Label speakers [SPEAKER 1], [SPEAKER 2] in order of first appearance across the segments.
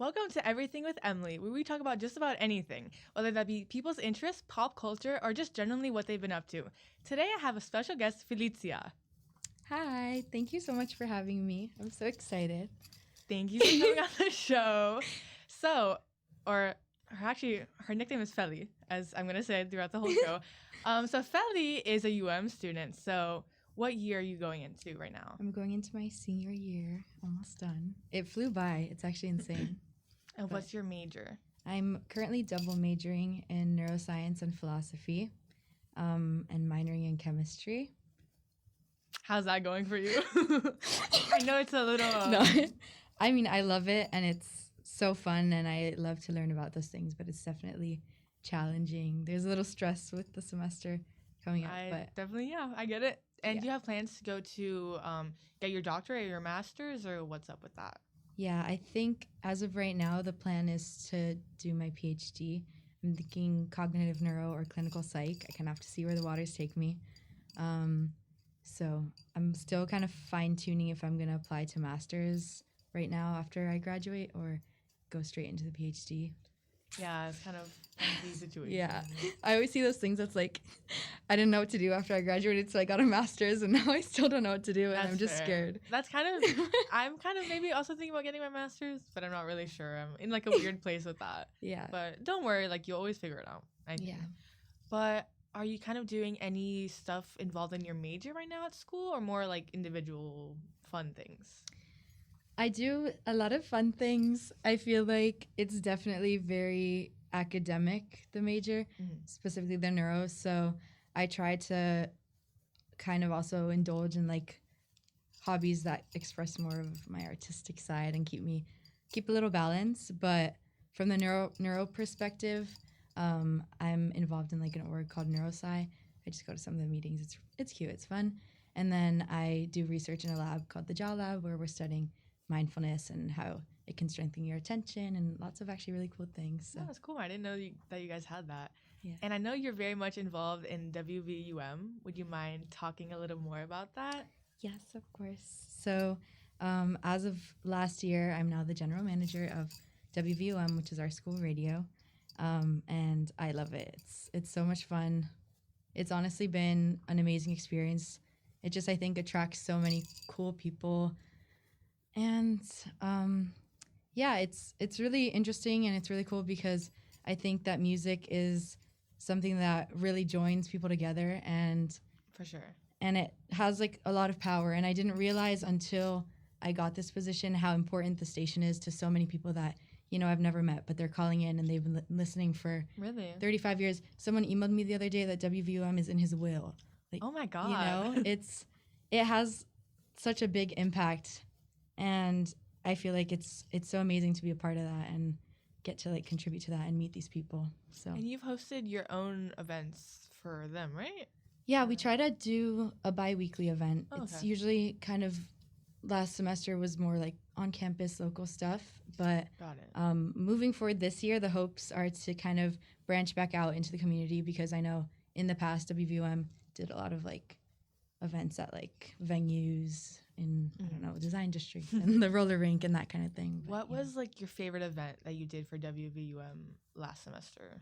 [SPEAKER 1] Welcome to Everything with Emily, where we talk about just about anything, whether that be people's interests, pop culture, or just generally what they've been up to. Today I have a special guest, Felicia.
[SPEAKER 2] Hi, thank you so much for having me. I'm so excited.
[SPEAKER 1] Thank you for coming on the show. Her nickname is Feli, as I'm going to say throughout the whole show. So Feli is a UM student. So what year are you going into right now?
[SPEAKER 2] I'm going into my senior year, almost done. It flew by. It's actually insane.
[SPEAKER 1] And what's your major?
[SPEAKER 2] I'm currently double majoring in neuroscience and philosophy, and minoring in chemistry.
[SPEAKER 1] How's that going for you? I know it's a little...
[SPEAKER 2] No, I mean, I love it, and it's so fun, and I love to learn about those things, but it's definitely challenging. There's a little stress with the semester coming up.
[SPEAKER 1] I get it. And do you have plans to go to get your doctorate or your master's, or what's up with that?
[SPEAKER 2] Yeah, I think as of right now, the plan is to do my PhD. I'm thinking cognitive neuro or clinical psych. I kind of have to see where the waters take me. So I'm still kind of fine-tuning if I'm going to apply to master's right now after I graduate or go straight into the PhD.
[SPEAKER 1] Yeah, it's kind of the situation.
[SPEAKER 2] Yeah, I always see those things that's like, I didn't know what to do after I graduated, so I got a master's, and now I still don't know what to do, and I'm just scared.
[SPEAKER 1] That's kind of, I'm kind of maybe also thinking about getting my master's, but I'm not really sure. I'm in like a weird place with that.
[SPEAKER 2] Yeah.
[SPEAKER 1] But don't worry, like you'll always figure it out. I think.
[SPEAKER 2] Yeah.
[SPEAKER 1] But are you kind of doing any stuff involved in your major right now at school, or more like individual fun things?
[SPEAKER 2] I do a lot of fun things. I feel like it's definitely very academic, the major, specifically the neuro. So I try to kind of also indulge in like hobbies that express more of my artistic side and keep a little balance. But from the neuro perspective, I'm involved in like an org called NeuroSci. I just go to some of the meetings. It's cute. It's fun. And then I do research in a lab called the Jaw Lab, where we're studying mindfulness and how it can strengthen your attention and lots of actually really cool things. So.
[SPEAKER 1] Oh, that's cool. I didn't know that you guys had that.
[SPEAKER 2] Yeah.
[SPEAKER 1] And I know you're very much involved in WVUM. Would you mind talking a little more about that?
[SPEAKER 2] Yes, of course. So as of last year, I'm now the general manager of WVUM, which is our school radio. And I love it. It's so much fun. It's honestly been an amazing experience. It just, I think, attracts so many cool people. And it's really interesting, and it's really cool because I think that music is something that really joins people together, and
[SPEAKER 1] for sure.
[SPEAKER 2] And it has like a lot of power. And I didn't realize until I got this position how important the station is to so many people that, you know, I've never met, but they're calling in and they've been listening for 35 years. Someone emailed me the other day that WVUM is in his will. Like,
[SPEAKER 1] oh my God.
[SPEAKER 2] You know, it has such a big impact. And I feel like it's so amazing to be a part of that and get to like contribute to that and meet these people. So.
[SPEAKER 1] And you've hosted your own events for them, right?
[SPEAKER 2] Yeah, we try to do a bi-weekly event.
[SPEAKER 1] Oh,
[SPEAKER 2] it's usually kind of, last semester was more like on campus local stuff. But moving forward this year, the hopes are to kind of branch back out into the community, because I know in the past WVUM did a lot of like events at like venues in, I don't know, design district and the roller rink and that kind of thing. But,
[SPEAKER 1] what was like your favorite event that you did for WVUM last semester?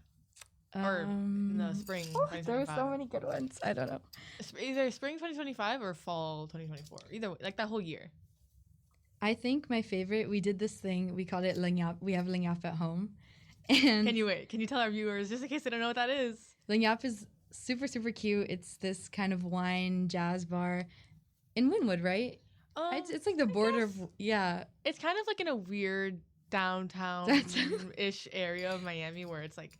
[SPEAKER 1] Or no, spring 2025?
[SPEAKER 2] There were so many good ones. I don't know.
[SPEAKER 1] Either spring 2025 or fall 2024. Either way, like that whole year.
[SPEAKER 2] I think my favorite, we did this thing, we called it Lingyap. We have Lingyap at home. And
[SPEAKER 1] Can you tell our viewers, just in case they don't know what that is?
[SPEAKER 2] Lingyap is super, super cute. It's this kind of wine jazz bar in Wynwood, right? It's like the border of, yeah.
[SPEAKER 1] It's kind of like in a weird downtown-ish area of Miami where it's like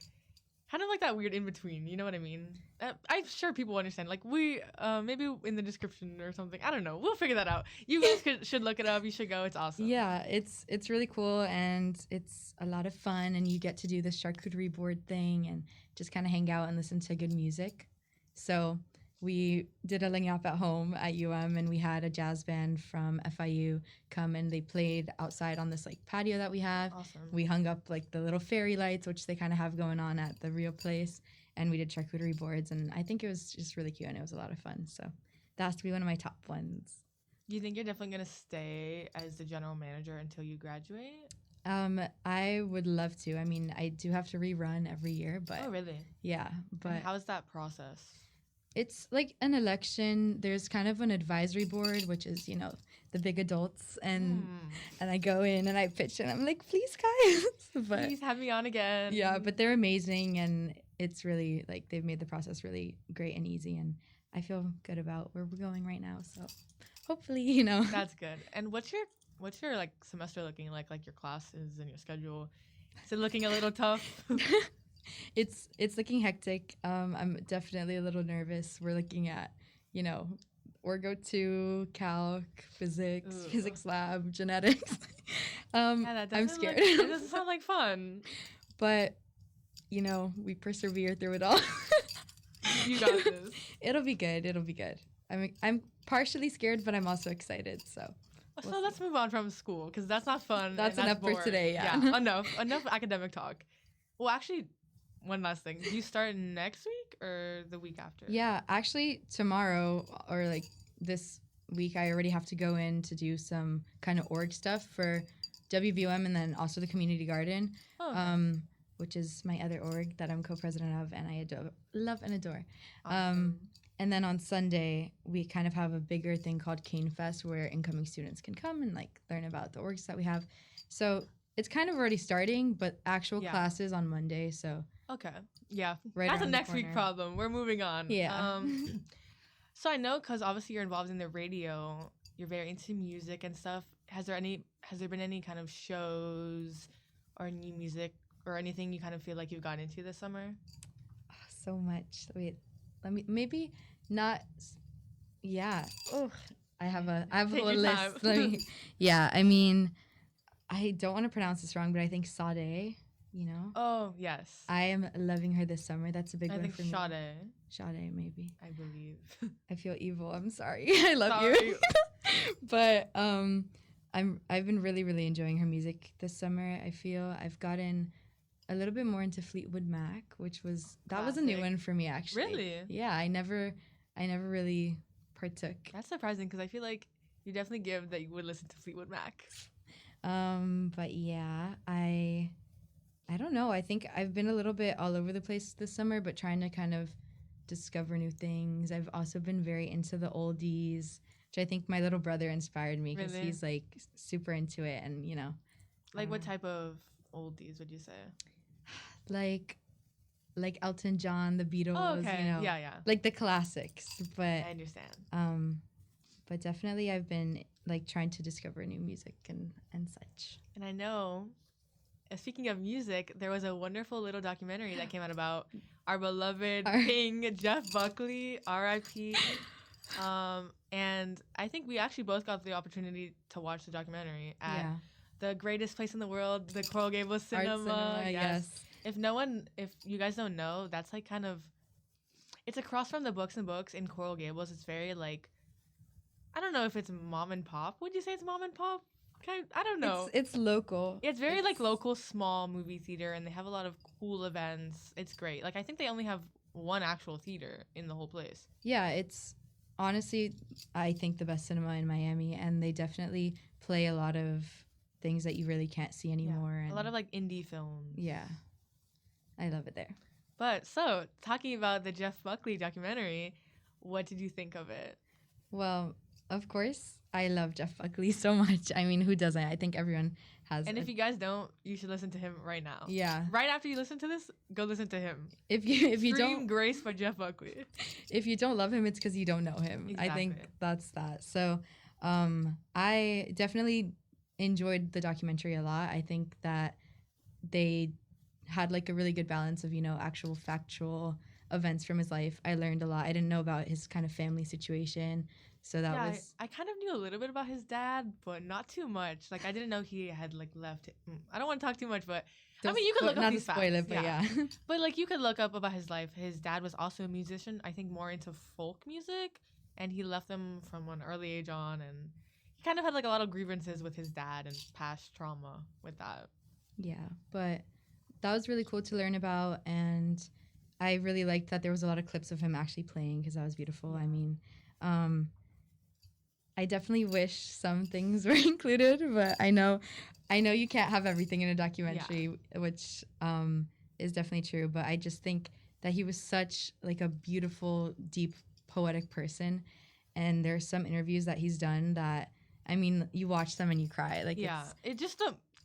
[SPEAKER 1] kind of like that weird in-between, you know what I mean? I'm sure people understand. Like we, maybe in the description or something. I don't know. We'll figure that out. You guys should look it up. You should go. It's awesome.
[SPEAKER 2] Yeah, it's really cool, and it's a lot of fun, and you get to do the charcuterie board thing and just kind of hang out and listen to good music. So we did a Lingyap at home at UM, and we had a jazz band from FIU come, and they played outside on this like patio that we have.
[SPEAKER 1] Awesome.
[SPEAKER 2] We hung up like the little fairy lights, which they kind of have going on at the real place, and we did charcuterie boards, and I think it was just really cute, and it was a lot of fun. So that has to be one of my top ones.
[SPEAKER 1] Do you think you're definitely going to stay as the general manager until you graduate?
[SPEAKER 2] I would love to. I mean, I do have to rerun every year, but
[SPEAKER 1] Oh, really?
[SPEAKER 2] yeah, but
[SPEAKER 1] And how's that process?
[SPEAKER 2] it's like an election. There's kind of an advisory board, which is, you know, the big adults, and I go in and I pitch and I'm like, please guys. But
[SPEAKER 1] Please have me on again.
[SPEAKER 2] yeah, but they're amazing, and it's really like they've made the process really great and easy, and I feel good about where we're going right now. So hopefully, you know.
[SPEAKER 1] That's good. And what's your like semester looking like? Like your classes and your schedule? Is it looking a little tough?
[SPEAKER 2] It's looking hectic. I'm definitely a little nervous. We're looking at, you know, Orgo 2, Calc, Physics,
[SPEAKER 1] Ooh.
[SPEAKER 2] Physics Lab, Genetics.
[SPEAKER 1] Yeah,
[SPEAKER 2] I'm scared.
[SPEAKER 1] That doesn't sound like fun.
[SPEAKER 2] But, you know, we persevere through it all.
[SPEAKER 1] You got this.
[SPEAKER 2] It'll be good. It'll be good. I'm partially scared, but I'm also excited. So
[SPEAKER 1] Let's move on from school because that's not fun.
[SPEAKER 2] That's
[SPEAKER 1] and
[SPEAKER 2] enough for
[SPEAKER 1] boring.
[SPEAKER 2] today. Yeah.
[SPEAKER 1] Enough academic talk. Well, actually, one last thing. Do you start next week or the week after?
[SPEAKER 2] Yeah, actually, tomorrow or like this week, I already have to go in to do some kind of org stuff for WVOM and then also the community garden,
[SPEAKER 1] Oh, okay.
[SPEAKER 2] which is my other org that I'm co-president of, and I love and adore.
[SPEAKER 1] Awesome.
[SPEAKER 2] And then on Sunday, we kind of have a bigger thing called Cane Fest where incoming students can come and like learn about the orgs that we have. So it's kind of already starting, but actual classes on Monday. So
[SPEAKER 1] Okay. Yeah.
[SPEAKER 2] right
[SPEAKER 1] That's a
[SPEAKER 2] around the
[SPEAKER 1] next week
[SPEAKER 2] corner.
[SPEAKER 1] problem. We're moving on.
[SPEAKER 2] Yeah.
[SPEAKER 1] So I know because obviously you're involved in the radio, you're very into music and stuff. Has there been any kind of shows or new music or anything you kind of feel like you've gotten into this summer?
[SPEAKER 2] So much. Wait, maybe not. Yeah. Oh, I have a
[SPEAKER 1] Take
[SPEAKER 2] whole
[SPEAKER 1] your
[SPEAKER 2] list.
[SPEAKER 1] time.
[SPEAKER 2] Yeah. I mean, I don't want to pronounce this wrong, but I think Sade. You know.
[SPEAKER 1] Oh yes.
[SPEAKER 2] I am loving her this summer. That's a big
[SPEAKER 1] I
[SPEAKER 2] one
[SPEAKER 1] think
[SPEAKER 2] for me.
[SPEAKER 1] Sade,
[SPEAKER 2] Maybe.
[SPEAKER 1] I believe.
[SPEAKER 2] I feel evil. I'm sorry. I love
[SPEAKER 1] Sorry.
[SPEAKER 2] you. But I've been really, really enjoying her music this summer. I feel I've gotten a little bit more into Fleetwood Mac, which was a new
[SPEAKER 1] Classic.
[SPEAKER 2] one for me actually.
[SPEAKER 1] Really?
[SPEAKER 2] Yeah, I never really partook.
[SPEAKER 1] That's surprising because I feel like you definitely give that you would listen to Fleetwood Mac.
[SPEAKER 2] But yeah, I don't know. I think I've been a little bit all over the place this summer, but trying to kind of discover new things. I've also been very into the oldies, which I think my little brother inspired me because
[SPEAKER 1] Really?
[SPEAKER 2] he's like super into it, and you know,
[SPEAKER 1] Like what type of oldies would you say?
[SPEAKER 2] like Elton John, the Beatles,
[SPEAKER 1] Oh, okay.
[SPEAKER 2] you know,
[SPEAKER 1] Yeah.
[SPEAKER 2] like the classics. But
[SPEAKER 1] I understand.
[SPEAKER 2] but definitely I've been like trying to discover new music and such.
[SPEAKER 1] And I know, speaking of music, there was a wonderful little documentary that came out about our beloved King Jeff Buckley, R.I.P. And I think we actually both got the opportunity to watch the documentary at the greatest place in the world, the Coral Gables Cinema.
[SPEAKER 2] Art Cinema, yes.
[SPEAKER 1] If you guys don't know, that's like kind of, it's across from the Books and Books in Coral Gables. It's very like, I don't know if it's mom and pop. Would you say it's mom and pop? I don't know.
[SPEAKER 2] It's local.
[SPEAKER 1] It's very like local, small movie theater, and they have a lot of cool events. It's great. Like I think they only have one actual theater in the whole place.
[SPEAKER 2] Yeah, it's honestly, I think the best cinema in Miami, and they definitely play a lot of things that you really can't see anymore.
[SPEAKER 1] Yeah.
[SPEAKER 2] And
[SPEAKER 1] A lot of like indie films.
[SPEAKER 2] yeah, I love it there.
[SPEAKER 1] But so talking about the Jeff Buckley documentary, what did you think of it?
[SPEAKER 2] Well, of course, I love Jeff Buckley so much. I mean, who doesn't? I think everyone has.
[SPEAKER 1] And if you guys don't, you should listen to him right now.
[SPEAKER 2] Yeah.
[SPEAKER 1] Right after you listen to this, go listen to him.
[SPEAKER 2] If you
[SPEAKER 1] Scream
[SPEAKER 2] don't
[SPEAKER 1] Grace by Jeff Buckley.
[SPEAKER 2] if you don't love him, it's because you don't know him.
[SPEAKER 1] Exactly.
[SPEAKER 2] I think that's that. So, I definitely enjoyed the documentary a lot. I think that they had like a really good balance of, you know, actual factual events from his life. I learned a lot. I didn't know about his kind of family situation. So that was
[SPEAKER 1] I kind of knew a little bit about his dad, but not too much. Like I didn't know he had like left. I don't want to talk too much, but I mean you could look up
[SPEAKER 2] not
[SPEAKER 1] these
[SPEAKER 2] to spoil
[SPEAKER 1] facts.
[SPEAKER 2] it, but yeah.
[SPEAKER 1] But like you could look up about his life. His dad was also a musician. I think more into folk music, and he left them from an early age on, and he kind of had like a lot of grievances with his dad and past trauma with that.
[SPEAKER 2] Yeah, but that was really cool to learn about, and I really liked that there was a lot of clips of him actually playing because that was beautiful.
[SPEAKER 1] Yeah.
[SPEAKER 2] I mean, I definitely wish some things were included, but I know you can't have everything in a documentary, which is definitely true. But I just think that he was such like a beautiful, deep, poetic person. And there's some interviews that he's done that, I mean, you watch them and you cry. Like,
[SPEAKER 1] it just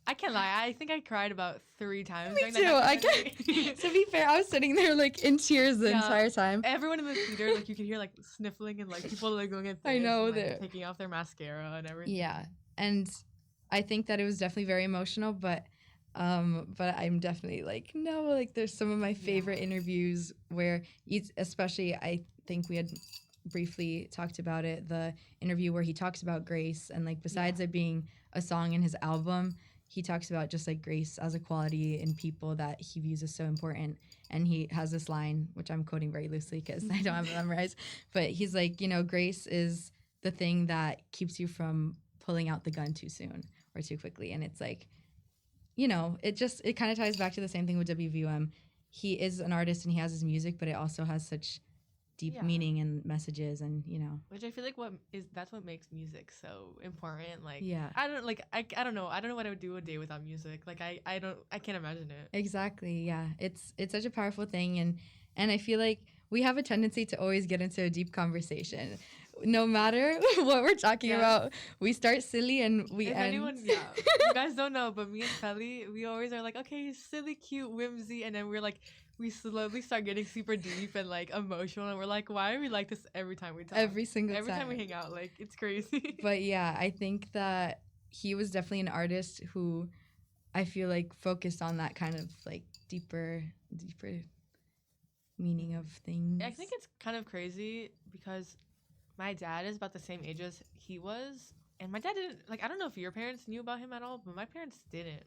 [SPEAKER 1] I can't lie. I think I cried about 3 times.
[SPEAKER 2] Me too. To be fair, I was sitting there like in tears the entire time.
[SPEAKER 1] Everyone in the theater, like you could hear like sniffling and like people like going at this
[SPEAKER 2] I know
[SPEAKER 1] and, like,
[SPEAKER 2] that
[SPEAKER 1] taking off their mascara and everything.
[SPEAKER 2] Yeah, and I think that it was definitely very emotional, but I'm definitely like, no, like there's some of my favorite interviews where especially I think we had briefly talked about it, the interview where he talks about grace, and like besides it being a song in his album, he talks about just like grace as a quality in people that he views as so important. And he has this line, which I'm quoting very loosely because I don't have it memorized, but he's like, you know, grace is the thing that keeps you from pulling out the gun too soon or too quickly. And it's like, you know, it kind of ties back to the same thing with WVUM. He is an artist and he has his music, but it also has such deep meaning and messages, and you know,
[SPEAKER 1] which I feel like that's what makes music so important. Like, I don't know what I would do a day without music. Like, I can't imagine it.
[SPEAKER 2] Exactly. Yeah, it's such a powerful thing, and I feel like we have a tendency to always get into a deep conversation. No matter what we're talking about, we start silly and we end.
[SPEAKER 1] Anyone, you guys don't know, but me and Feli, we always are like, okay, silly, cute, whimsy, and then we slowly start getting super deep and like emotional, and we're like, why are we like this every time we talk?
[SPEAKER 2] Every
[SPEAKER 1] time we hang out, like it's crazy.
[SPEAKER 2] But yeah, I think that he was definitely an artist who I feel like focused on that kind of like deeper meaning of things.
[SPEAKER 1] I think it's kind of crazy because my dad is about the same age as he was, and my dad didn't, like, I don't know if your parents knew about him at all, but my parents didn't.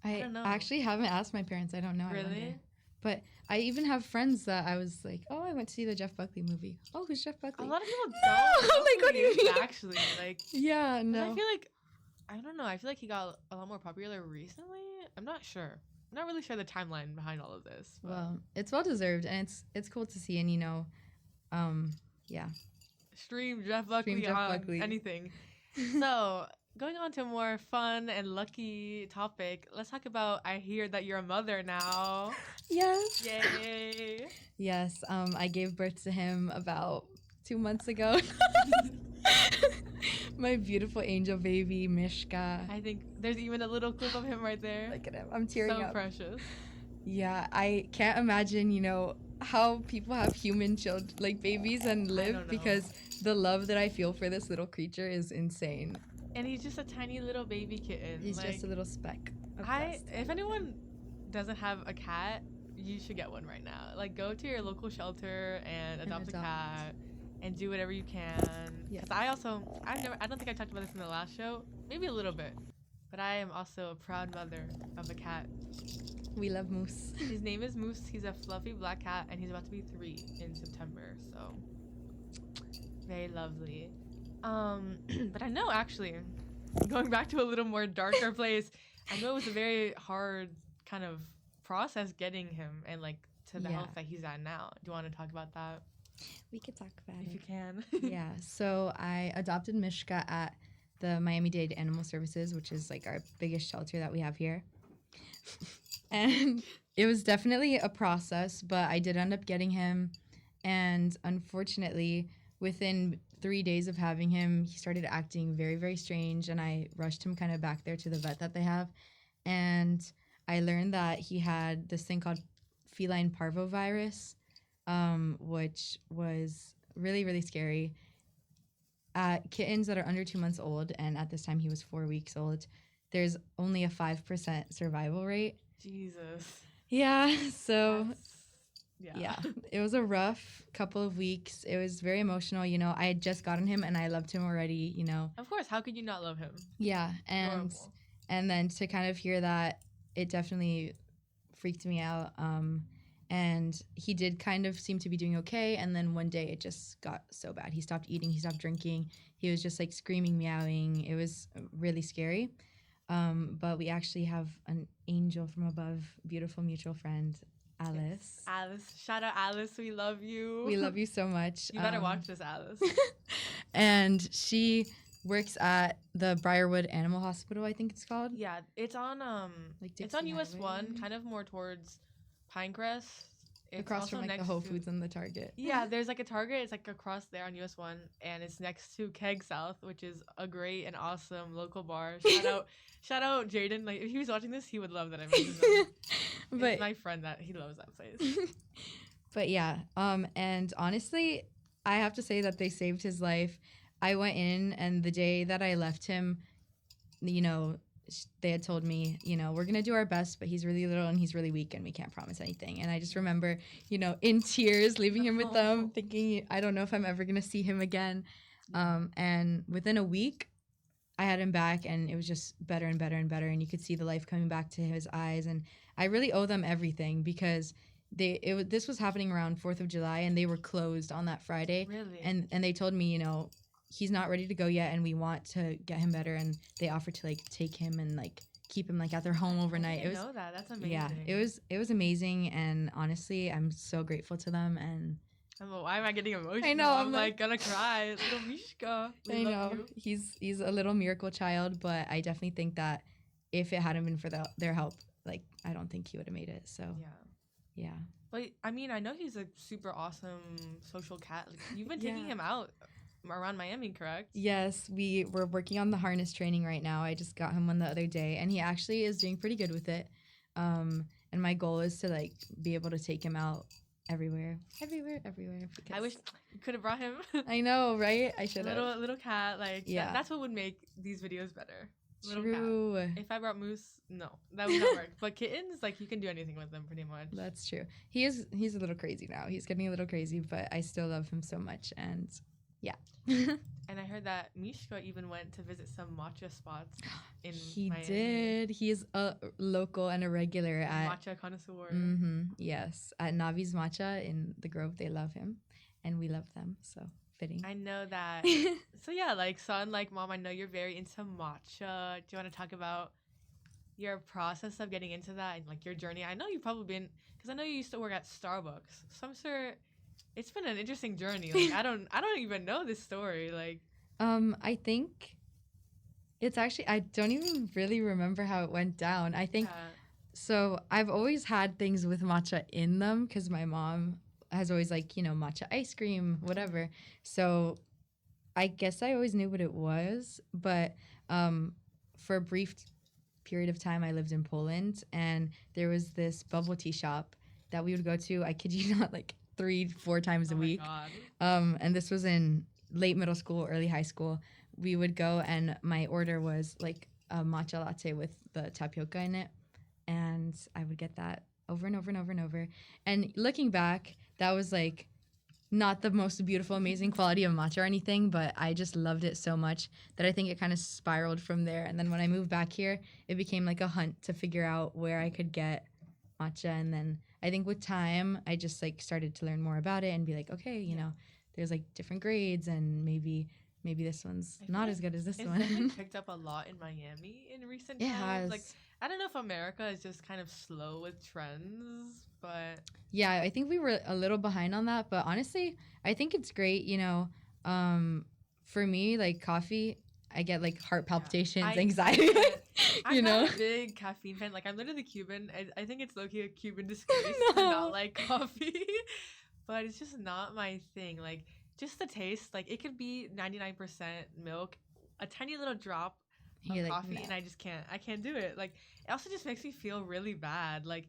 [SPEAKER 2] I don't know. I actually haven't asked my parents. I don't know.
[SPEAKER 1] Really?
[SPEAKER 2] But I even have friends that I was like, oh, I went to see the Jeff Buckley movie. Oh, who's Jeff Buckley?
[SPEAKER 1] A lot of people don't know
[SPEAKER 2] like, what do you mean?
[SPEAKER 1] Actually, like,
[SPEAKER 2] yeah, no.
[SPEAKER 1] I feel like, I don't know. I feel like he got a lot more popular recently. I'm not sure. I'm not really sure the timeline behind all of this.
[SPEAKER 2] But. Well, it's well deserved, and it's cool to see, and you know, yeah.
[SPEAKER 1] Stream Jeff Buckley on anything. So, going on to a more fun and lucky topic, let's talk about I hear that you're a mother now.
[SPEAKER 2] Yes.
[SPEAKER 1] Yay.
[SPEAKER 2] Yes, I gave birth to him about 2 months ago. My beautiful angel baby, Mishka.
[SPEAKER 1] I think there's even a little clip of him right there.
[SPEAKER 2] Look at him. I'm tearing up.
[SPEAKER 1] So precious.
[SPEAKER 2] Yeah, I can't imagine, you know, how people have human children, like babies, and live, because the love that I feel for this little creature is insane.
[SPEAKER 1] And he's just a tiny little baby kitten.
[SPEAKER 2] He's just a little speck of dust.
[SPEAKER 1] If anyone doesn't have a cat, you should get one right now. Like, go to your local shelter and adopt a cat and do whatever you can. Yes. I don't think I talked about this in the last show, maybe a little bit, but I am also a proud mother of a cat.
[SPEAKER 2] We love Moose.
[SPEAKER 1] His name is Moose. He's a fluffy black cat, and he's about to be 3 in September, so very lovely. But I know, actually, going back to a little more darker place, I know it was a very hard kind of process getting him and like to the health that he's at now. Do you want to talk about that?
[SPEAKER 2] We could talk about it.
[SPEAKER 1] If you can.
[SPEAKER 2] Yeah, so I adopted Mishka at the Miami-Dade Animal Services, which is like our biggest shelter that we have here. And it was definitely a process, but I did end up getting him. And unfortunately, within 3 days of having him, he started acting very, very strange. And I rushed him kind of back there to the vet that they have. And I learned that he had this thing called feline parvovirus, which was really, really scary. Kittens that are under 2 months old, and at this time he was 4 weeks old, there's only a 5% survival rate.
[SPEAKER 1] Jesus.
[SPEAKER 2] Yeah, so yeah, it was a rough couple of weeks. It was very emotional, you know. I had just gotten him and I loved him already, you know.
[SPEAKER 1] Of course, how could you not love him?
[SPEAKER 2] Yeah, and then to kind of hear that, it definitely freaked me out. And he did kind of seem to be doing okay, and then one day it just got so bad. He stopped eating, he stopped drinking. He was just like screaming, meowing. It was really scary. But we actually have an angel from above, beautiful mutual friend, Alice.
[SPEAKER 1] Yes. Alice. Shout out Alice. We love you.
[SPEAKER 2] We love you so much.
[SPEAKER 1] You better watch this, Alice.
[SPEAKER 2] And she works at the Briarwood Animal Hospital, I think it's called.
[SPEAKER 1] Yeah, it's on
[SPEAKER 2] Like
[SPEAKER 1] it's on
[SPEAKER 2] Dixie
[SPEAKER 1] US
[SPEAKER 2] Highway.
[SPEAKER 1] 1, kind of more towards Pinecrest. It's
[SPEAKER 2] Across
[SPEAKER 1] also
[SPEAKER 2] from like the
[SPEAKER 1] next
[SPEAKER 2] Whole
[SPEAKER 1] to-
[SPEAKER 2] Foods and the Target.
[SPEAKER 1] Yeah, there's like a Target. It's like across there on US 1, and it's next to Keg South, which is a great and awesome local bar. Shout out Jaden. Like, if he was watching this, he would love that I mentioned him.
[SPEAKER 2] But
[SPEAKER 1] It's my friend that he loves that place.
[SPEAKER 2] but yeah, and honestly, I have to say that they saved his life. I went in, and the day that I left him, you know, they had told me, you know, we're gonna do our best, but he's really little and he's really weak, and we can't promise anything. And I just remember, you know, in tears, leaving him with them, thinking, I don't know if I'm ever gonna see him again. And within a week, I had him back, and it was just better and better and better, and you could see the life coming back to his eyes. And I really owe them everything, because this was happening around 4th of July, and they were closed on that Friday.
[SPEAKER 1] Really?
[SPEAKER 2] And they told me, you know, he's not ready to go yet, and we want to get him better. And they offered to like take him and like keep him like at their home overnight.
[SPEAKER 1] I didn't know that. That's amazing.
[SPEAKER 2] Yeah, it was amazing, and honestly, I'm so grateful to them. And
[SPEAKER 1] Why am I getting emotional?
[SPEAKER 2] I know,
[SPEAKER 1] I'm like gonna cry. Little Mishka.
[SPEAKER 2] I know he's a little miracle child, but I definitely think that if it hadn't been for their help, like I don't think he would have made it. So yeah.
[SPEAKER 1] But I mean, I know he's a super awesome social cat. Like, you've been taking him out around Miami, correct?
[SPEAKER 2] Yes, we're working on the harness training right now. I just got him one the other day, and he actually is doing pretty good with it. And my goal is to like be able to take him out everywhere. Because
[SPEAKER 1] I wish you could have brought him.
[SPEAKER 2] I know, right? I should have.
[SPEAKER 1] Little cat, like that's what would make these videos better. Little
[SPEAKER 2] True.
[SPEAKER 1] cat. If I brought Moose, no, that would not work. But kittens, like you can do anything with them, pretty much.
[SPEAKER 2] That's true. He's a little crazy now. He's getting a little crazy, but I still love him so much, and yeah.
[SPEAKER 1] And I heard that Mishka even went to visit some matcha spots in
[SPEAKER 2] He
[SPEAKER 1] Miami.
[SPEAKER 2] did. He is a local and a regular at
[SPEAKER 1] Matcha connoisseur.
[SPEAKER 2] Yes, at Navi's Matcha in the Grove. They love him, and we love them. So fitting.
[SPEAKER 1] I know that. So yeah, like son, like mom, I know you're very into matcha. Do you want to talk about your process of getting into that and like your journey? I know you've probably been, because I know you used to work at Starbucks. So I'm sure it's been an interesting journey. Like I don't even know this story. Like
[SPEAKER 2] I think it's actually, I don't even really remember how it went down. I think so. I've always had things with matcha in them because my mom has always like, you know, matcha ice cream, whatever. So I guess I always knew what it was, but for a brief period of time I lived in Poland, and there was this bubble tea shop that we would go to, I kid you not, like 3-4 times a week. And this was in late middle school, early high school. We would go, and my order was like a matcha latte with the tapioca in it, and I would get that over and over and over and over. And looking back, that was like not the most beautiful, amazing quality of matcha or anything, but I just loved it so much that I think it kind of spiraled from there. And then when I moved back here, it became like a hunt to figure out where I could get matcha. And then I think with time, I just like started to learn more about it and be like, okay, you know, there's like different grades, and maybe this one's not as good as this one.
[SPEAKER 1] It's picked up a lot in Miami in recent times.
[SPEAKER 2] Has.
[SPEAKER 1] Like I don't know if America is just kind of slow with trends, but
[SPEAKER 2] yeah, I think we were a little behind on that. But honestly, I think it's great. You know, for me, like coffee, I get like heart palpitations, anxiety.
[SPEAKER 1] I'm not a big caffeine fan. Like I'm literally Cuban. I think it's low-key a Cuban disgrace to not like coffee, but it's just not my thing. Like just the taste, like it could be 99% milk, a tiny little drop of coffee, and I can't do it. Like it also just makes me feel really bad. Like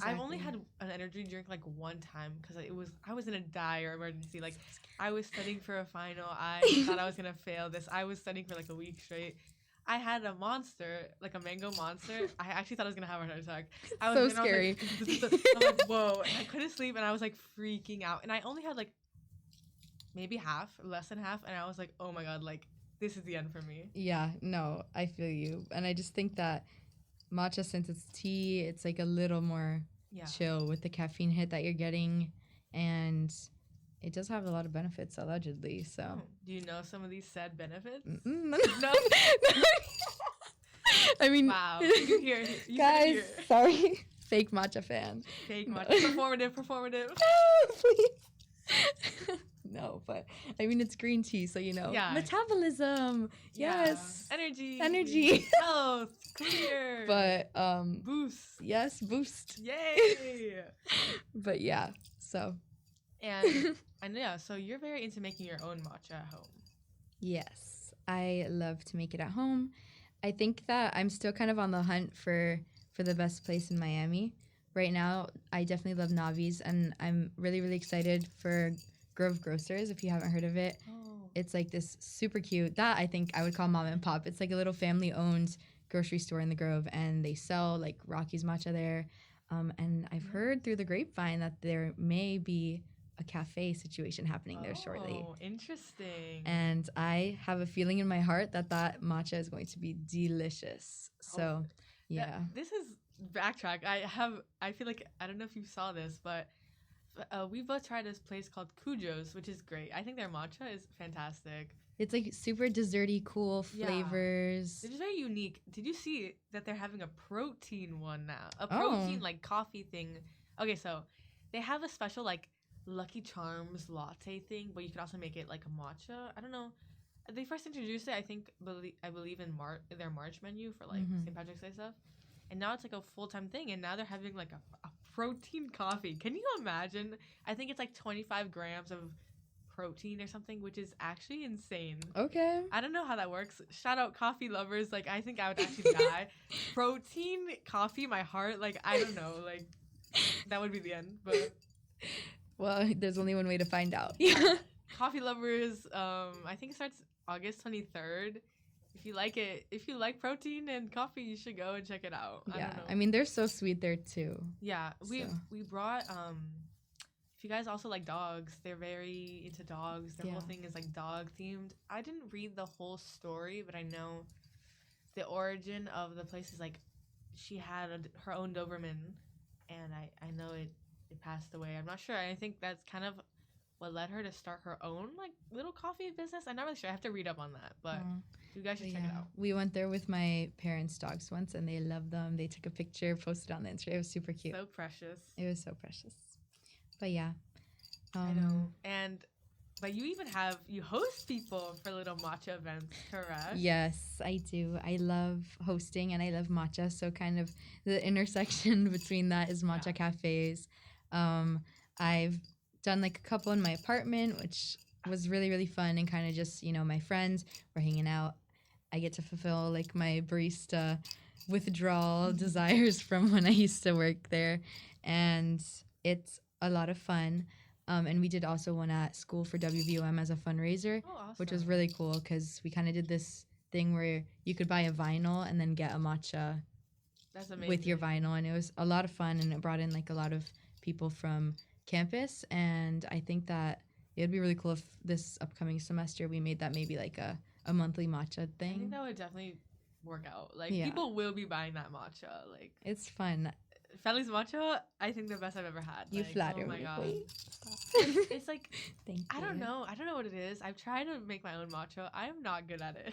[SPEAKER 1] I've only had an energy drink like one time because I was in a dire emergency. Like I was studying for a final. I thought I was gonna fail this. I was studying for like a week straight. I had a monster, like a mango monster. I actually thought I was gonna have a heart attack. I was
[SPEAKER 2] so scary.
[SPEAKER 1] I'm like, whoa! And I couldn't sleep, and I was like freaking out. And I only had like maybe half, less than half, and I was like, oh my god, like this is the end for me.
[SPEAKER 2] Yeah, no, I feel you, and I just think that matcha, since it's tea, it's like a little more chill with the caffeine hit that you're getting, and it does have a lot of benefits allegedly. So
[SPEAKER 1] do you know some of these said benefits?
[SPEAKER 2] No.
[SPEAKER 1] I mean, wow, you hear
[SPEAKER 2] guys, sorry, fake matcha fan.
[SPEAKER 1] Fake matcha. Performative.
[SPEAKER 2] Please. No, but I mean, it's green tea, so
[SPEAKER 1] Yeah.
[SPEAKER 2] metabolism.
[SPEAKER 1] Yeah.
[SPEAKER 2] Yes.
[SPEAKER 1] Energy. Health. Clear.
[SPEAKER 2] But
[SPEAKER 1] Boost.
[SPEAKER 2] yes, boost.
[SPEAKER 1] Yay.
[SPEAKER 2] But yeah, so.
[SPEAKER 1] And yeah, so you're very into making your own matcha at home.
[SPEAKER 2] Yes, I love to make it at home. I think that I'm still kind of on the hunt for the best place in Miami. Right now, I definitely love Navi's, and I'm really, really excited for Grove Grocers, if you haven't heard of it.
[SPEAKER 1] Oh.
[SPEAKER 2] It's like this super cute, that I think I would call mom and pop. It's like a little family-owned grocery store in the Grove, and they sell like Rocky's matcha there. And I've heard through the grapevine that there may be a cafe situation happening there shortly.
[SPEAKER 1] Oh, interesting.
[SPEAKER 2] And I have a feeling in my heart that matcha is going to be delicious. So, yeah.
[SPEAKER 1] This is backtrack. I feel like, I don't know if you saw this, but we both tried this place called Cujo's, which is great. I think their matcha is fantastic.
[SPEAKER 2] It's like super desserty, cool flavors.
[SPEAKER 1] It's very unique. Did you see that they're having a protein one now? A protein like coffee thing. Okay, so they have a special like Lucky Charms latte thing, but you can also make it like a matcha. I don't know. They first introduced it, I believe in their March menu for like St. Patrick's Day stuff, and now it's like a full-time thing. And now they're having like a protein coffee. Can you imagine? I think it's like 25 grams of protein or something, which is actually insane.
[SPEAKER 2] Okay.
[SPEAKER 1] I don't know how that works. Shout out coffee lovers. Like, I think I would actually die. Protein coffee, my heart. Like, I don't know. Like, that would be the end. But
[SPEAKER 2] well, there's only one way to find out.
[SPEAKER 1] Coffee lovers, I think it starts August 23rd. If you like protein and coffee, you should go and check it out.
[SPEAKER 2] Yeah, I mean, they're so sweet there too.
[SPEAKER 1] Yeah, we brought, if you guys also like dogs, they're very into dogs. Their whole thing is like dog themed. I didn't read the whole story, but I know the origin of the place is like she had her own Doberman, and I know it passed away. I'm not sure. I think that's kind of what led her to start her own like little coffee business. I'm not really sure. I have to read up on that, but you guys should check it out.
[SPEAKER 2] We went there with my parents' dogs once, and they loved them. They took a picture, posted on the Instagram. It was super cute.
[SPEAKER 1] So precious.
[SPEAKER 2] It was so precious. But yeah,
[SPEAKER 1] I know. But you host people for little matcha events, correct?
[SPEAKER 2] Yes, I do. I love hosting and I love matcha. So kind of the intersection between that is matcha cafes. I've done like a couple in my apartment, which was really, really fun, and kind of just, my friends were hanging out. I get to fulfill like my barista withdrawal desires from when I used to work there, and it's a lot of fun. And we did also one at school for WVOM as a fundraiser, which was really cool because we kind of did this thing where you could buy a vinyl and then get a matcha with your vinyl, and it was a lot of fun, and it brought in like a lot of people from campus. And I think that it would be really cool if this upcoming semester we made that maybe like a monthly matcha thing.
[SPEAKER 1] I think that would definitely work out. Like people will be buying that matcha. Like,
[SPEAKER 2] it's fun.
[SPEAKER 1] Feli's matcha, I think the best I've ever had.
[SPEAKER 2] You flatter me.
[SPEAKER 1] Oh my god. It's like,
[SPEAKER 2] Thank you.
[SPEAKER 1] I don't know what it is. I've tried to make my own matcha. I am not good at it.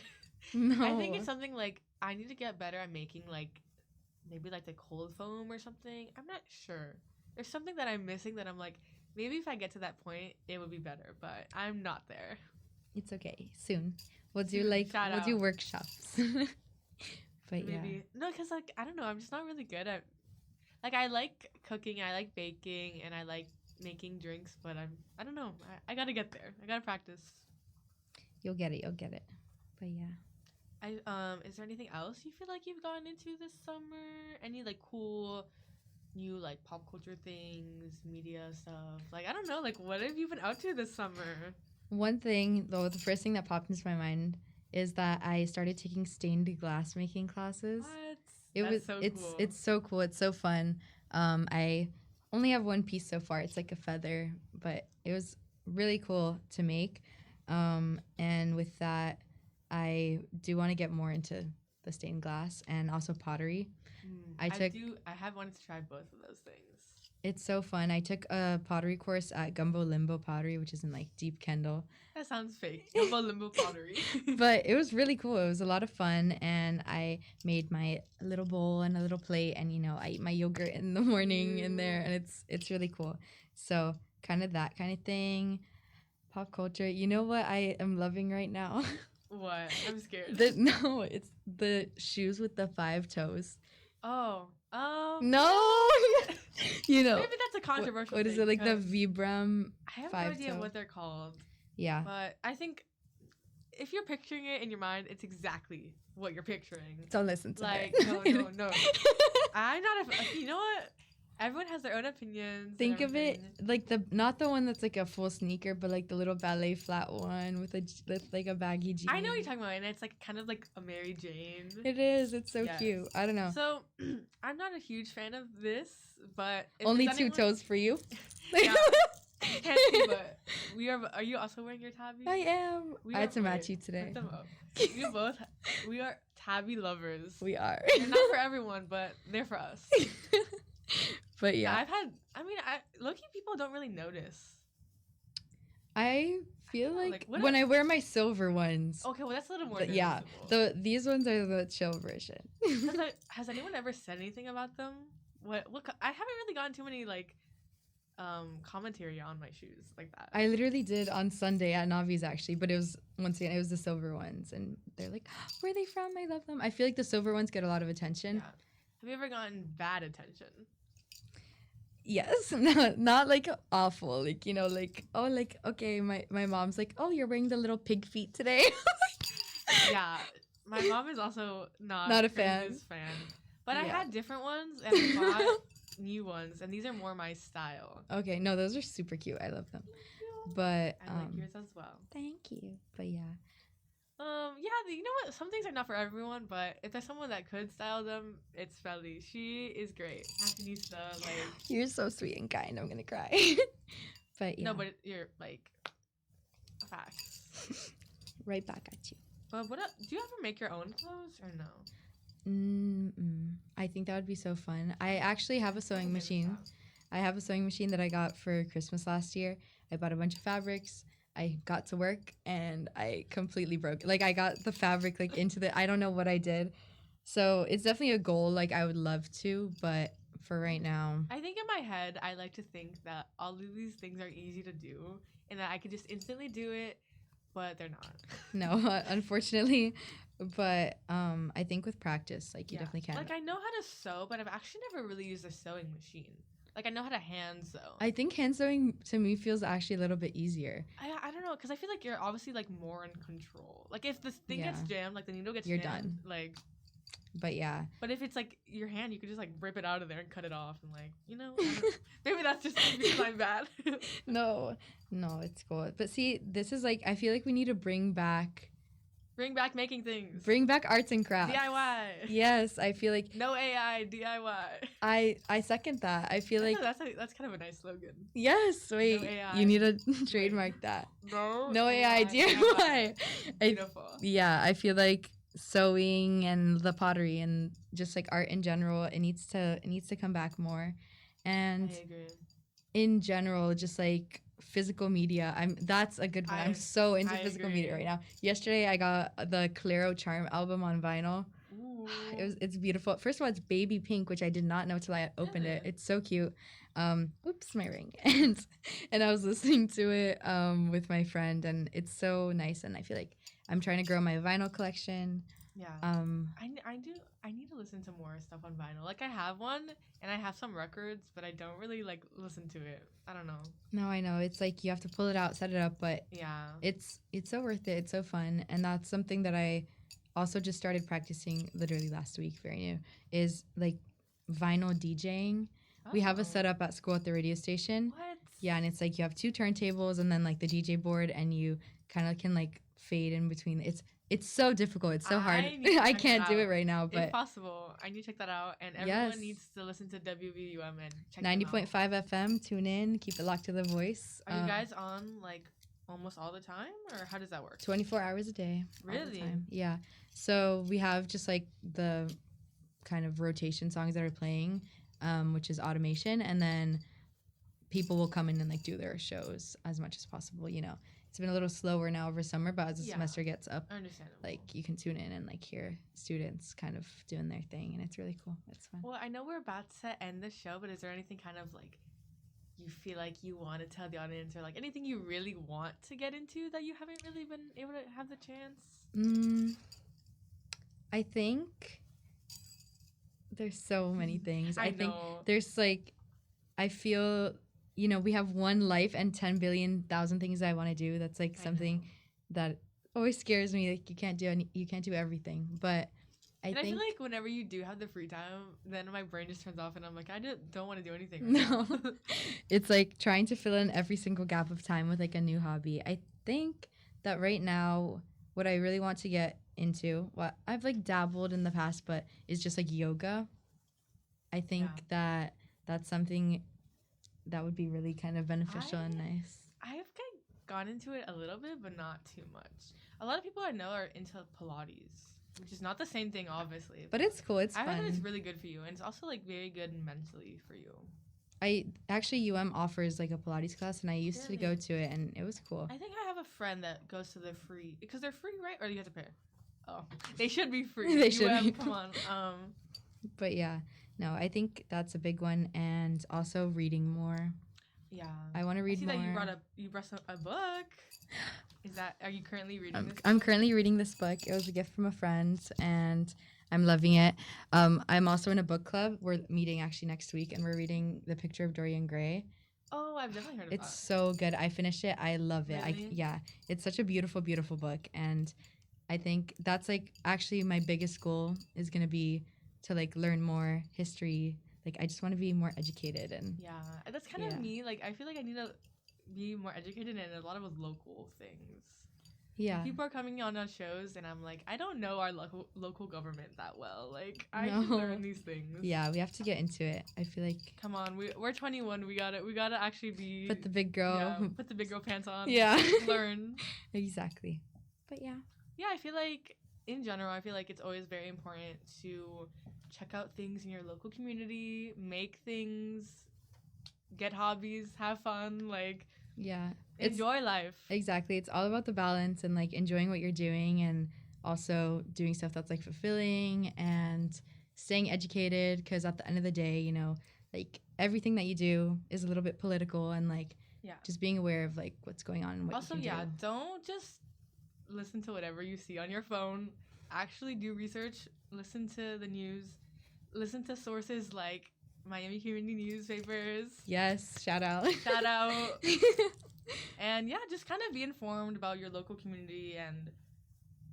[SPEAKER 2] No.
[SPEAKER 1] I think it's something like I need to get better at making like maybe like the cold foam or something. I'm not sure. There's something that I'm missing that I'm like, maybe if I get to that point, it would be better, but I'm not there.
[SPEAKER 2] It's okay. Soon. We'll do workshops. But
[SPEAKER 1] maybe. No, because like, I don't know. I'm just not really good at, like, I like cooking, I like baking, and I like making drinks, but I don't know. I gotta get there. I gotta practice.
[SPEAKER 2] You'll get it. But yeah.
[SPEAKER 1] Is there anything else you feel like you've gotten into this summer? Any like cool new like pop culture things, media stuff? Like, I don't know, like what have you been up to this summer?
[SPEAKER 2] One thing though, the first thing that popped into my mind is that I started taking stained glass making classes.
[SPEAKER 1] What?
[SPEAKER 2] It's so cool. It's so fun. I only have one piece so far. It's like a feather, but it was really cool to make. And with that, I do want to get more into the stained glass and also pottery. I have wanted to try both of those things. It's so fun. I took a pottery course at Gumbo Limbo Pottery, which is in like Deep Kendall.
[SPEAKER 1] That sounds fake. Gumbo Limbo Pottery.
[SPEAKER 2] But it was really cool. It was a lot of fun, and I made my little bowl and a little plate, and I eat my yogurt in the morning in there, and it's really cool. So kind of that kind of thing. Pop culture. You know what I am loving right now?
[SPEAKER 1] What? I'm scared.
[SPEAKER 2] No, it's the shoes with the 5 toes.
[SPEAKER 1] Oh.
[SPEAKER 2] No, you know.
[SPEAKER 1] Maybe that's a controversial
[SPEAKER 2] What is
[SPEAKER 1] thing,
[SPEAKER 2] it, like the
[SPEAKER 1] 'cause
[SPEAKER 2] Vibram
[SPEAKER 1] I have
[SPEAKER 2] 5
[SPEAKER 1] no idea
[SPEAKER 2] toe?
[SPEAKER 1] what they're called.
[SPEAKER 2] Yeah.
[SPEAKER 1] But I think if you're picturing it in your mind, it's exactly what you're picturing.
[SPEAKER 2] Don't listen to
[SPEAKER 1] Like,
[SPEAKER 2] her.
[SPEAKER 1] no. I'm not a. You know what? Everyone has their own opinions.
[SPEAKER 2] Think
[SPEAKER 1] and
[SPEAKER 2] of it
[SPEAKER 1] everything.
[SPEAKER 2] like not the one that's like a full sneaker, but like the little ballet flat one with like a baggy jean.
[SPEAKER 1] I know what you're talking about, and it's like kind of like a Mary Jane.
[SPEAKER 2] It is. It's so
[SPEAKER 1] Yes.
[SPEAKER 2] cute. I don't know.
[SPEAKER 1] So I'm not a huge fan of this, but if
[SPEAKER 2] Only
[SPEAKER 1] there's
[SPEAKER 2] 2
[SPEAKER 1] anyone-
[SPEAKER 2] toes for you.
[SPEAKER 1] Yeah. Can't see, but we are. Are you also wearing your tabby?
[SPEAKER 2] I am.
[SPEAKER 1] We
[SPEAKER 2] I had
[SPEAKER 1] are-
[SPEAKER 2] to match
[SPEAKER 1] wait,
[SPEAKER 2] you today.
[SPEAKER 1] Put them up. We are tabby lovers.
[SPEAKER 2] We are.
[SPEAKER 1] They're not for everyone, but they're for us.
[SPEAKER 2] But yeah,
[SPEAKER 1] Low-key people don't really notice.
[SPEAKER 2] I feel
[SPEAKER 1] know,
[SPEAKER 2] like,
[SPEAKER 1] like, what
[SPEAKER 2] when
[SPEAKER 1] a-
[SPEAKER 2] I wear my silver ones.
[SPEAKER 1] Okay, well that's a little more
[SPEAKER 2] Yeah,
[SPEAKER 1] noticeable.
[SPEAKER 2] these ones are the chill version.
[SPEAKER 1] Has anyone ever said anything about them? What I haven't really gotten too many like commentary on my shoes like that.
[SPEAKER 2] I literally did on Sunday at Navi's actually, but it was once again it was the silver ones, and they're like, "Where are they from? I love them." I feel like the silver ones get a lot of attention.
[SPEAKER 1] Yeah. Have you ever gotten bad attention?
[SPEAKER 2] Yes, not like awful, like like oh like okay, my mom's like, "Oh, you're wearing the little pig feet today."
[SPEAKER 1] Yeah, my mom is also not
[SPEAKER 2] Not a
[SPEAKER 1] her
[SPEAKER 2] fan.
[SPEAKER 1] biggest fan. But I
[SPEAKER 2] Yeah.
[SPEAKER 1] had different ones and I bought new ones, and these are more my style.
[SPEAKER 2] Okay, no, those are super cute. I love them. But
[SPEAKER 1] I like yours as well.
[SPEAKER 2] thank you. But yeah.
[SPEAKER 1] Yeah, you know what? Some things are not for everyone, but if there's someone that could style them, it's Feli. She is great. Fashionista, like.
[SPEAKER 2] You're so sweet and kind. I'm gonna cry. But yeah.
[SPEAKER 1] No, but you're like. Facts.
[SPEAKER 2] Right back at you.
[SPEAKER 1] But what? Do you ever make your own clothes or no?
[SPEAKER 2] I think that would be so fun. I actually have a sewing machine. I have a sewing machine that I got for Christmas last year. I bought a bunch of fabrics. I got to work and I completely broke it. Like I got the fabric like into I don't know what I did. So it's definitely a goal. Like I would love to, but for right now.
[SPEAKER 1] I think in my head, I like to think that all of these things are easy to do and that I could just instantly do it, but they're not.
[SPEAKER 2] No, unfortunately. But I think with practice, like you definitely can.
[SPEAKER 1] Like I know how to sew, but I've actually never really used a sewing machine. Like I know how to hand sew.
[SPEAKER 2] I think hand sewing to me feels actually a little bit easier.
[SPEAKER 1] I don't know, because I feel like you're obviously like more in control. Like if this thing gets
[SPEAKER 2] Yeah.
[SPEAKER 1] jammed, like the needle gets
[SPEAKER 2] You're
[SPEAKER 1] jammed,
[SPEAKER 2] done.
[SPEAKER 1] like.
[SPEAKER 2] But yeah.
[SPEAKER 1] But if it's like your hand, you could just like rip it out of there and cut it off and like I don't know. Maybe that's just because I'm bad.
[SPEAKER 2] No, it's cool. But see, this is like I feel like we need to bring back
[SPEAKER 1] making things.
[SPEAKER 2] Bring back arts and crafts.
[SPEAKER 1] DIY.
[SPEAKER 2] Yes, I feel like
[SPEAKER 1] No AI, DIY.
[SPEAKER 2] I second that. I feel like
[SPEAKER 1] that's kind of a nice slogan.
[SPEAKER 2] yes. Wait,
[SPEAKER 1] No AI.
[SPEAKER 2] you need to trademark that. No AI, DIY.
[SPEAKER 1] Beautiful.
[SPEAKER 2] Yeah, I feel like sewing and the pottery and just like art in general, it needs to come back more. And
[SPEAKER 1] I agree.
[SPEAKER 2] in general, just like physical media, that's a good one. I'm so into physical media right now. Yesterday I got the Claro Charm album on vinyl.
[SPEAKER 1] Ooh.
[SPEAKER 2] It's beautiful. First of all, it's baby pink, which I did not know till I opened it. It's so cute. Oops, my ring. And I was listening to it with my friend, and it's so nice. And I feel like I'm trying to grow my vinyl collection.
[SPEAKER 1] Yeah. I need to listen to more stuff on vinyl. Like I have one and I have some records, but I don't really like listen to it. I don't know.
[SPEAKER 2] No, I know. It's like you have to pull it out, set it up, but
[SPEAKER 1] yeah.
[SPEAKER 2] It's so worth it. It's so fun. And that's something that I also just started practicing literally last week, very new, is like vinyl DJing. We have a setup at school at the radio station.
[SPEAKER 1] What?
[SPEAKER 2] Yeah, and it's like you have 2 turntables and then like the DJ board, and you kind of can like fade in between. It's so difficult. It's so hard. I can't do it right now, but
[SPEAKER 1] if possible, I need to check that out. And everyone needs to listen to WVUM and check
[SPEAKER 2] 90.5 FM. Tune in. Keep it locked to the voice.
[SPEAKER 1] Are you guys on like almost all the time, or how does that work?
[SPEAKER 2] 24 hours a day. All the
[SPEAKER 1] Really?
[SPEAKER 2] time. Yeah. So we have just like the kind of rotation songs that are playing, which is automation, and then people will come in and like do their shows as much as possible. It's been a little slower now over summer, but as the semester gets up,
[SPEAKER 1] Understandable.
[SPEAKER 2] like you can tune in and like hear students kind of doing their thing, and it's really cool. It's fun.
[SPEAKER 1] Well, I know we're about to end the show, but is there anything kind of like you feel like you want to tell the audience, or like anything you really want to get into that you haven't really been able to have the chance?
[SPEAKER 2] I think there's so many things.
[SPEAKER 1] I
[SPEAKER 2] I think
[SPEAKER 1] know.
[SPEAKER 2] there's like, I feel, you know, we have one life and 10 billion thousand things I want to do. That's like
[SPEAKER 1] I
[SPEAKER 2] something
[SPEAKER 1] know.
[SPEAKER 2] that always scares me. Like you can't do everything. But I
[SPEAKER 1] And I
[SPEAKER 2] think
[SPEAKER 1] feel like whenever you do have the free time, then my brain just turns off and I'm like, I just don't want to do anything. Right
[SPEAKER 2] no,
[SPEAKER 1] now.
[SPEAKER 2] it's like trying to fill in every single gap of time with like a new hobby. I think that right now, what I really want to get into, what I've like dabbled in the past, but is just like yoga. I think
[SPEAKER 1] Yeah.
[SPEAKER 2] that that's something that would be really kind of beneficial and nice.
[SPEAKER 1] I've kind of gone into it a little bit, but not too much. A lot of people I know are into Pilates, which is not the same thing, obviously.
[SPEAKER 2] But it's cool. It's
[SPEAKER 1] I heard that it's
[SPEAKER 2] fun.
[SPEAKER 1] really good for you, and it's also like very good mentally for you.
[SPEAKER 2] I actually offers like a Pilates class, and I used to go
[SPEAKER 1] Really?
[SPEAKER 2] to it, and it was cool.
[SPEAKER 1] I think I have a friend that goes to the free because they're free, right? Or do you have to pay? Oh, they should be free.
[SPEAKER 2] They should be.
[SPEAKER 1] Come on.
[SPEAKER 2] But yeah, no, I think that's a big one, and also reading more.
[SPEAKER 1] Yeah.
[SPEAKER 2] I want to
[SPEAKER 1] I
[SPEAKER 2] read
[SPEAKER 1] see
[SPEAKER 2] more.
[SPEAKER 1] that you brought a book. Are you currently reading this?
[SPEAKER 2] I'm currently reading this book. It was a gift from a friend, and I'm loving it. I'm also in a book club. We're meeting actually next week, and we're reading The Picture of Dorian Gray.
[SPEAKER 1] Oh, I've definitely heard of
[SPEAKER 2] It's
[SPEAKER 1] that.
[SPEAKER 2] so good. I finished it. I love it.
[SPEAKER 1] Really?
[SPEAKER 2] Yeah, it's such a beautiful, beautiful book, and I think that's like actually my biggest goal is gonna be to like learn more history. Like I just want to be more educated and
[SPEAKER 1] Yeah, that's kind of me. Like, I feel like I need to be more educated in a lot of local things.
[SPEAKER 2] yeah.
[SPEAKER 1] People are coming on shows, and I'm like, I don't know our local government that well. Like, I
[SPEAKER 2] No.
[SPEAKER 1] should learn these things.
[SPEAKER 2] Yeah, we have to get into it. I feel like
[SPEAKER 1] Come on, we're 21. We gotta actually be
[SPEAKER 2] put the big girl.
[SPEAKER 1] Yeah, put the big girl pants on.
[SPEAKER 2] Yeah.
[SPEAKER 1] Learn.
[SPEAKER 2] Exactly. But yeah.
[SPEAKER 1] Yeah, I feel like in general, I feel like it's always very important to check out things in your local community, make things, get hobbies, have fun, like
[SPEAKER 2] Yeah.
[SPEAKER 1] enjoy life.
[SPEAKER 2] Exactly. It's all about the balance and like enjoying what you're doing and also doing stuff that's like fulfilling and staying educated because at the end of the day, you know, like everything that you do is a little bit political and like just being aware of like what's going on and what
[SPEAKER 1] Also,
[SPEAKER 2] you can do.
[SPEAKER 1] don't just listen to whatever you see on your phone. Actually do research, listen to the news, listen to sources like Miami community newspapers.
[SPEAKER 2] Yes, shout out.
[SPEAKER 1] Shout out. And yeah, just kind of be informed about your local community and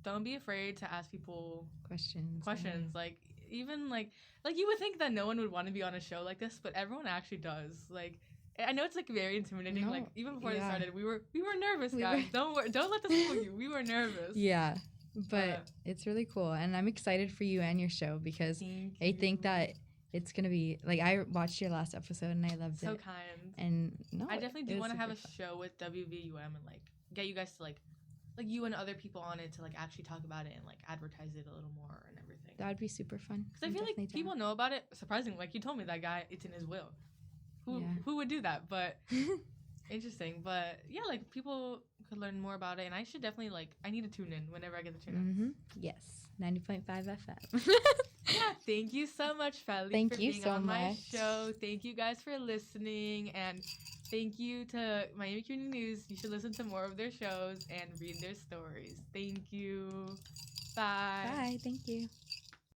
[SPEAKER 1] don't be afraid to ask people
[SPEAKER 2] Questions.
[SPEAKER 1] Like even like you would think that no one would want to be on a show like this, but everyone actually does. Like I know it's like very intimidating.
[SPEAKER 2] No,
[SPEAKER 1] Like even before it
[SPEAKER 2] yeah.
[SPEAKER 1] started, we were nervous, guys. Don't let this fool you. We were nervous.
[SPEAKER 2] Yeah, but it's really cool, and I'm excited for you and your show because I think that it's gonna be like I watched your last episode and I loved it.
[SPEAKER 1] So kind.
[SPEAKER 2] And no,
[SPEAKER 1] I definitely do want to have a
[SPEAKER 2] fun.
[SPEAKER 1] show with WVUM and like get you guys to like you and other people on it to like actually talk about it and like advertise it a little more and everything.
[SPEAKER 2] That would be super fun.
[SPEAKER 1] Because I feel like people know about it. Surprisingly, like you told me that guy, it's in his will. Who would do that? But interesting. But yeah, like people could learn more about it, and I should definitely like I need to tune in whenever I get the chance.
[SPEAKER 2] Yes, 90.5 FM.
[SPEAKER 1] Yeah, thank you so much, Feli,
[SPEAKER 2] Thank
[SPEAKER 1] for
[SPEAKER 2] you
[SPEAKER 1] being
[SPEAKER 2] so
[SPEAKER 1] on my
[SPEAKER 2] much.
[SPEAKER 1] show. Thank you guys for listening, and thank you to Miami Community News. You should listen to more of their shows and read their stories. Thank you. Bye.
[SPEAKER 2] Bye. Thank you.